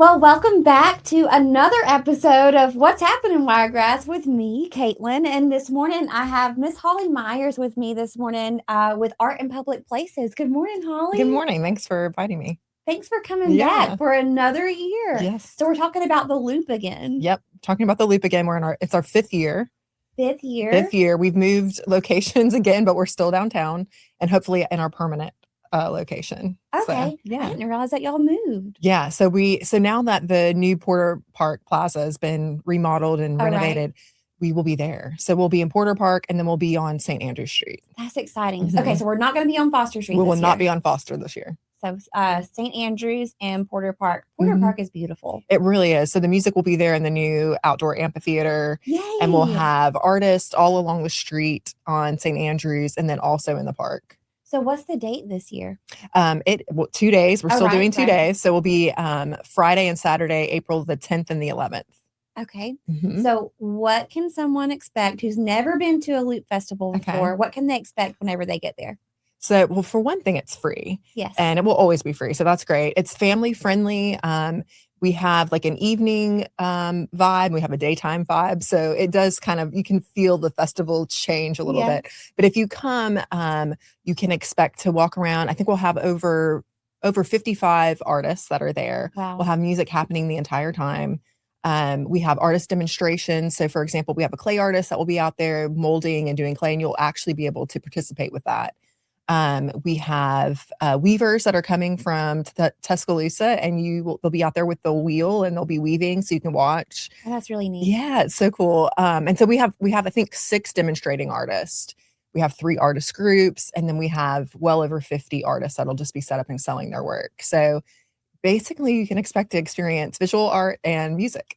Well, welcome back to another episode of What's Happening Wiregrass with me, Caitlin. And this morning I have Miss Holly Myers with me this morning with Art in Public Places. Good morning, Holly. Good morning. Thanks for inviting me. Thanks for coming back for another year. Yes. So we're talking about the Loop again. Yep. Talking about the Loop again. It's our fifth year. Fifth year. Fifth year. We've moved locations again, but we're still downtown and hopefully in our permanent location. Okay. So, yeah. I didn't realize that y'all moved. Yeah. So now that the new Porter Park Plaza has been remodeled and renovated, we will be there. So we'll be in Porter Park and then we'll be on St. Andrew Street. That's exciting. Mm-hmm. Okay. So we're not going to be on Foster Street. We will not be on Foster this year. So St. Andrews and Porter Park. Porter Park is beautiful. It really is. So the music will be there in the new outdoor amphitheater. Yay. And we'll have artists all along the street on St. Andrews and then also in the park. So what's the date this year? 2 days. We're still doing 2 days. So we'll be Friday and Saturday, April the 10th and the 11th. Okay. So what can someone expect who's never been to a Loop Festival before? Okay. What can they expect whenever they get there? So, well, for one thing, it's free. Yes. And it will always be free. So that's great. It's family friendly. We have like an evening vibe. We have a daytime vibe. So it does you can feel the festival change a little bit. But if you come, you can expect to walk around. I think we'll have over 55 artists that are there. Wow. We'll have music happening the entire time. We have artist demonstrations. So for example, we have a clay artist that will be out there molding and doing clay, and you'll actually be able to participate with that. We have weavers that are coming from Tuscaloosa, and they'll be out there with the wheel and they'll be weaving so you can watch. Oh, that's really neat. Yeah, it's so cool. And so we have I think 6 demonstrating artists. We have 3 artist groups, and then we have well over 50 artists that'll just be set up and selling their work. So basically you can expect to experience visual art and music.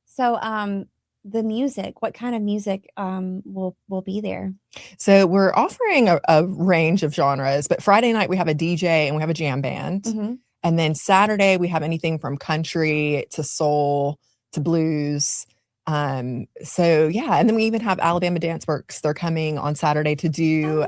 So the music, what kind of music will be there? So we're offering a range of genres, but Friday night we have a DJ and we have a jam band. And then Saturday we have anything from country to soul to blues. So yeah, and then we even have Alabama Danceworks. They're coming on Saturday to do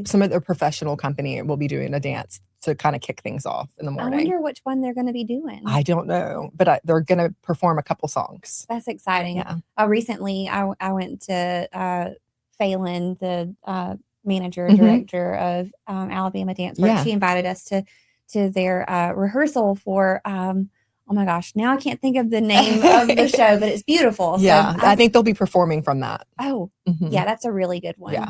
some of their professional company will be doing a dance to kind of kick things off in the morning. I wonder which one they're going to be doing. I don't know, but they're going to perform a couple songs. That's exciting. Yeah. Recently, I went to Phelan, the manager, director of Alabama Danceworks. Yeah. She invited us to their rehearsal for, oh my gosh, now I can't think of the name of the show, but it's beautiful. Yeah, so I think they'll be performing from that. Oh, yeah, that's a really good one. Yeah.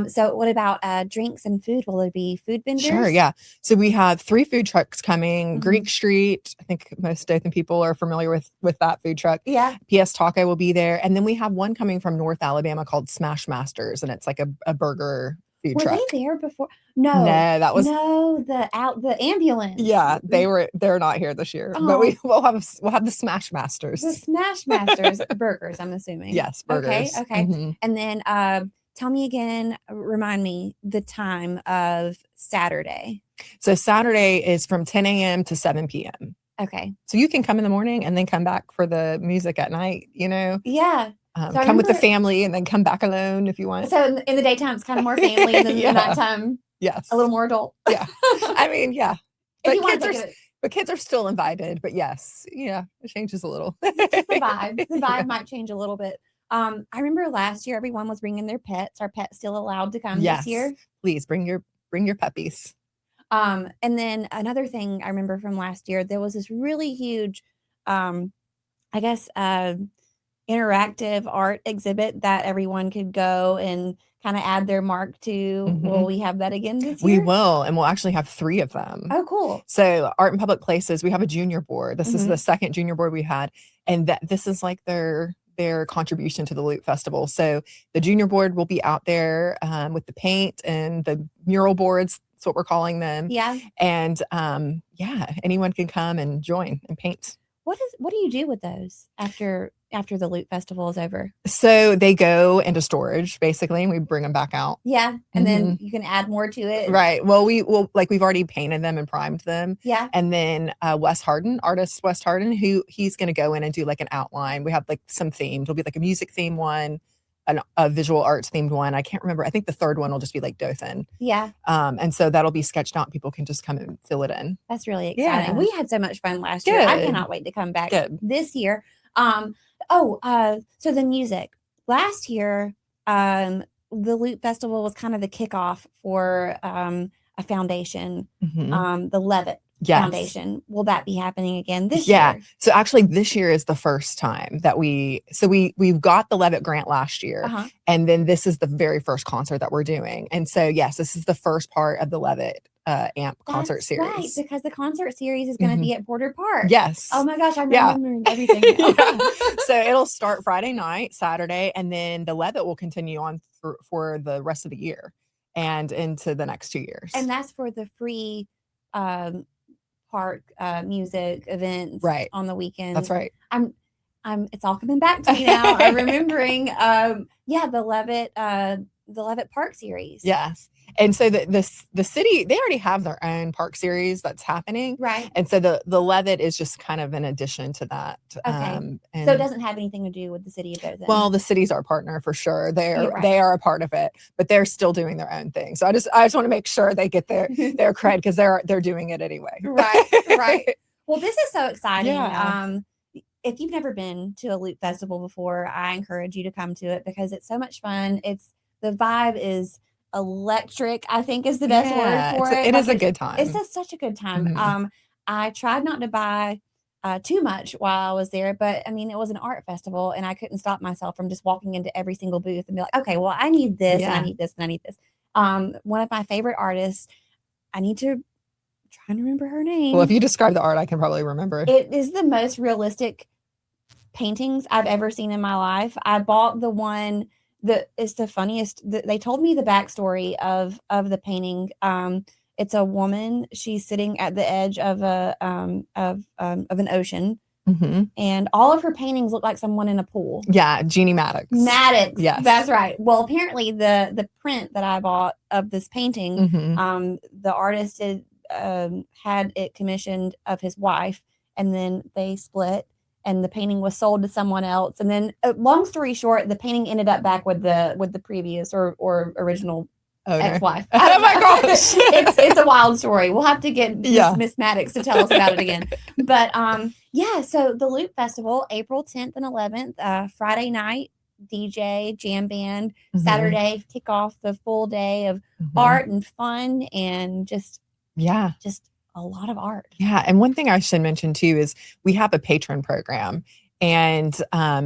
So what about drinks and food? Will there be food vendors? Sure, yeah. So we have 3 food trucks coming. Greek Street, I think most Dothan people are familiar with that food truck. Yeah. PS Taco will be there. And then we have one coming from North Alabama called Smash Masters, and it's like a burger food truck. Were they there before? No, that was the ambulance. Yeah, they're not here this year. But we'll have the Smash Masters. The Smash Masters burgers, I'm assuming. Yes, burgers. Okay. And then tell me again, remind me the time of Saturday. So Saturday is from 10 a.m. to 7 p.m. Okay. So you can come in the morning and then come back for the music at night, Yeah. So with the family and then come back alone if you want. So in the daytime, it's kind of more family, and then the nighttime, yes, a little more adult. Yeah. I mean, yeah. But kids are still invited. But yes, yeah, it changes a little. Just the vibe. The vibe might change a little bit. I remember last year everyone was bringing their pets. Are pets still allowed to come this year? Please bring your puppies. And then another thing I remember from last year, there was this really huge, interactive art exhibit that everyone could go and kind of add their mark to. Will we have that again this year? We will, and we'll actually have 3 of them. Oh, cool. So Art in Public Places, we have a junior board. This is the second junior board we had, and this is like their contribution to the Loop Festival. So the junior board will be out there with the paint and the mural boards. That's what we're calling them. Yeah. And anyone can come and join and paint. What do you do with those after the Loop Festival is over? So they go into storage basically, and we bring them back out. Yeah, and then you can add more to it. Right. Well, we've already painted them and primed them. Yeah. And then artist Wes Harden, he's going to go in and do like an outline. We have like some themes. It'll be like a music theme one, a visual arts themed one. I can't remember. I think the third one will just be like Dothan. Yeah. And so that'll be sketched out. People can just come and fill it in. That's really exciting. Yeah. We had so much fun last year. I cannot wait to come back this year. So the music. Last year, the Loop Festival was kind of the kickoff for a foundation, the Levitt Foundation. Will that be happening again this year? So actually this year is the first time that we've got the Levitt grant last year. And then this is the very first concert that we're doing. And so, yes, this is the first part of the Levitt AMP concert series. Right, because the concert series is going to be at Porter Park. Yes. Oh my gosh, I'm remembering everything now. So it'll start Friday night, Saturday, and then the Levitt will continue on for the rest of the year and into the next 2 years. And that's for the free park music events on the weekends. That's right. It's all coming back to me now. I'm remembering the Levitt Park series. Yes. And so the city, they already have their own park series that's happening. Right. And so the Levitt is just kind of an addition to that. Okay. So it doesn't have anything to do with the city of Dothan. Well, the city's our partner for sure. They are a part of it, but they're still doing their own thing. So I just want to make sure they get their cred because they're doing it anyway. Right. Well, this is so exciting. Yeah. If you've never been to a Loop Festival before, I encourage you to come to it because it's so much fun. The vibe is electric, I think is the best word for it. It is a good time. It's such a good time. I tried not to buy too much while I was there, but I mean, it was an art festival and I couldn't stop myself from just walking into every single booth and be like, okay, well, I need this and I need this and I need this. One of my favorite artists, I need to try to remember her name. Well, if you describe the art, I can probably remember. It is the most realistic paintings I've ever seen in my life. I bought the one that is the funniest. They told me the backstory of the painting. It's a woman. She's sitting at the edge of an ocean, and all of her paintings look like someone in a pool. Yeah, Jeannie Maddox. Yes, that's right. Well, apparently the print that I bought of this painting, the artist had it commissioned of his wife, and then they split. And the painting was sold to someone else. And then, long story short, the painting ended up back with the previous or original ex-wife. Oh my gosh. It's a wild story. We'll have to get Miss Maddox to tell us about it again. But so the Loop Festival, April 10th and 11th, Friday night, DJ, jam band, Saturday, kick off the full day of art and fun and just a lot of art. Yeah. And one thing I should mention too is we have a patron program, and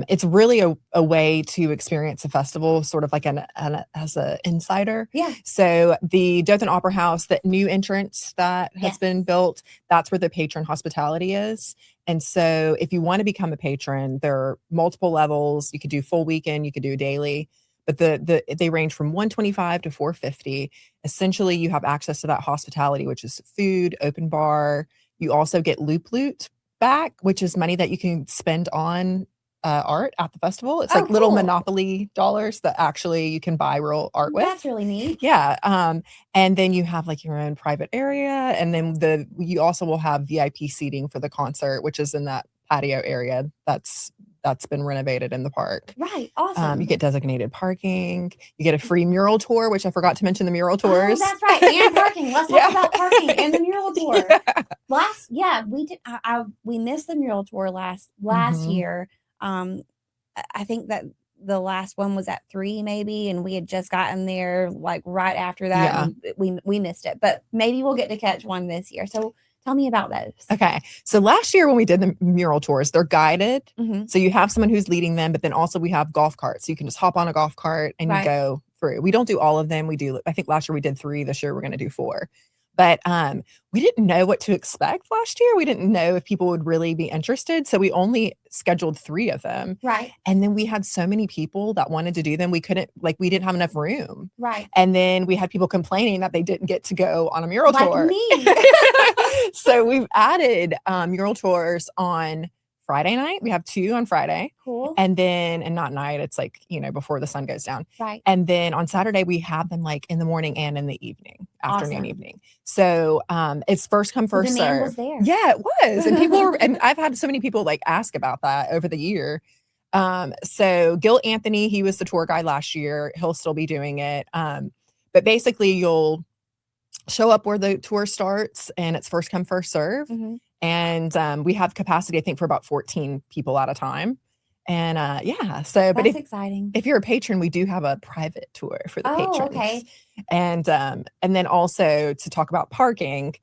it's really a way to experience a festival sort of like as an insider. Yeah. So the Dothan Opera House, that new entrance that has been built, that's where the patron hospitality is. And so if you want to become a patron, there are multiple levels. You could do full weekend, you could do daily. But they range from $125 to $450. Essentially, you have access to that hospitality, which is food, open bar. You also get Loop Loot back, which is money that you can spend on art at the festival. It's like little Monopoly dollars that actually you can buy real art with. That's really neat. Yeah. And then you have like your own private area. And then you also will have VIP seating for the concert, which is in that patio area that's been renovated in the park. Right. Awesome. You get designated parking. You get a free mural tour, which I forgot to mention the mural tours. Oh, that's right. And parking. Let's talk about parking and the mural tour. We did. We missed the mural tour last year. I think that the last one was at 3 maybe, and we had just gotten there like right after that. Yeah. And we missed it, but maybe we'll get to catch one this year. So tell me about those. Okay. So last year when we did the mural tours, they're guided. So you have someone who's leading them, but then also we have golf carts. So you can just hop on a golf cart and you go through. We don't do all of them. I think last year we did 3. This year we're going to do 4. But we didn't know what to expect last year. We didn't know if people would really be interested. So we only scheduled 3 of them. Right. And then we had so many people that wanted to do them. We didn't have enough room. Right. And then we had people complaining that they didn't get to go on a mural tour. Like me. So we've added mural tours on Friday night. We have 2 on Friday. Cool. And not night. It's like, before the sun goes down. Right. And then on Saturday, we have them like in the morning and in the evening, afternoon, evening. So it's first come, first serve. Was there. Yeah, it was. And and I've had so many people like ask about that over the year. So Gil Anthony, he was the tour guide last year. He'll still be doing it. But basically you'll show up where the tour starts and it's first come, first serve. Mm-hmm. And we have capacity, I think, for about 14 people at a time. And yeah, so that's exciting. If you're a patron, we do have a private tour for the patrons. Okay. And then also to talk about parking,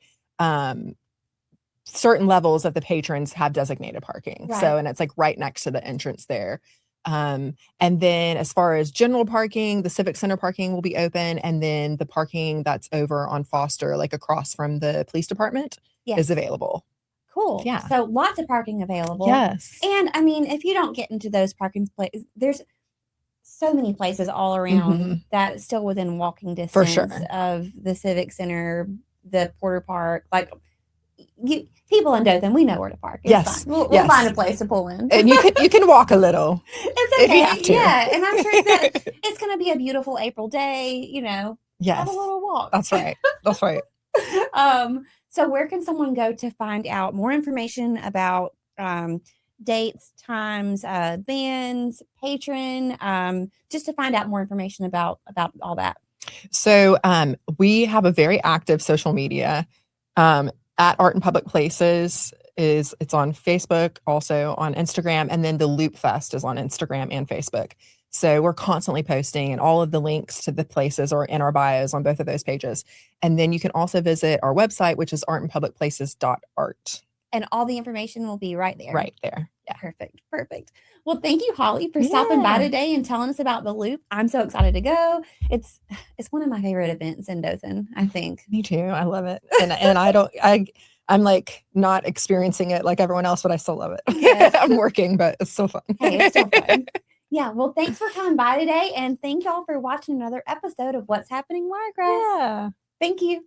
certain levels of the patrons have designated parking. Right. So, and it's like right next to the entrance there. And then as far as general parking, the Civic Center parking will be open. And then the parking that's over on Foster, like across from the police department, is available. Cool. Yeah. So lots of parking available. Yes. And I mean, if you don't get into those parking places, there's so many places all around that still within walking distance of the Civic Center, the Porter Park. Like people in Dothan, we know where to park. It's fine. We'll find a place to pull in. And you can walk a little. It's okay. If you have to. Yeah. And I'm sure that it's going to be a beautiful April day, have a little walk. That's right. That's right. So where can someone go to find out more information about dates, times, bands, patron, just to find out more information about all that? So we have a very active social media at Art in Public Places. It's on Facebook, also on Instagram, and then the Loop Fest is on Instagram and Facebook. So we're constantly posting, and all of the links to the places are in our bios on both of those pages. And then you can also visit our website, which is artinpublicplaces.art. And all the information will be right there. Right there. Yeah. Perfect. Well, thank you, Holly, for stopping by today and telling us about the Loop. I'm so excited to go. It's one of my favorite events in Dothan, I think. Me too. I love it. And I'm like not experiencing it like everyone else, but I still love it. Yes. I'm working, but it's so fun. Hey, it's still fun. Yeah, well, thanks for coming by today, and thank y'all for watching another episode of What's Happening Wiregrass. Yeah. Thank you.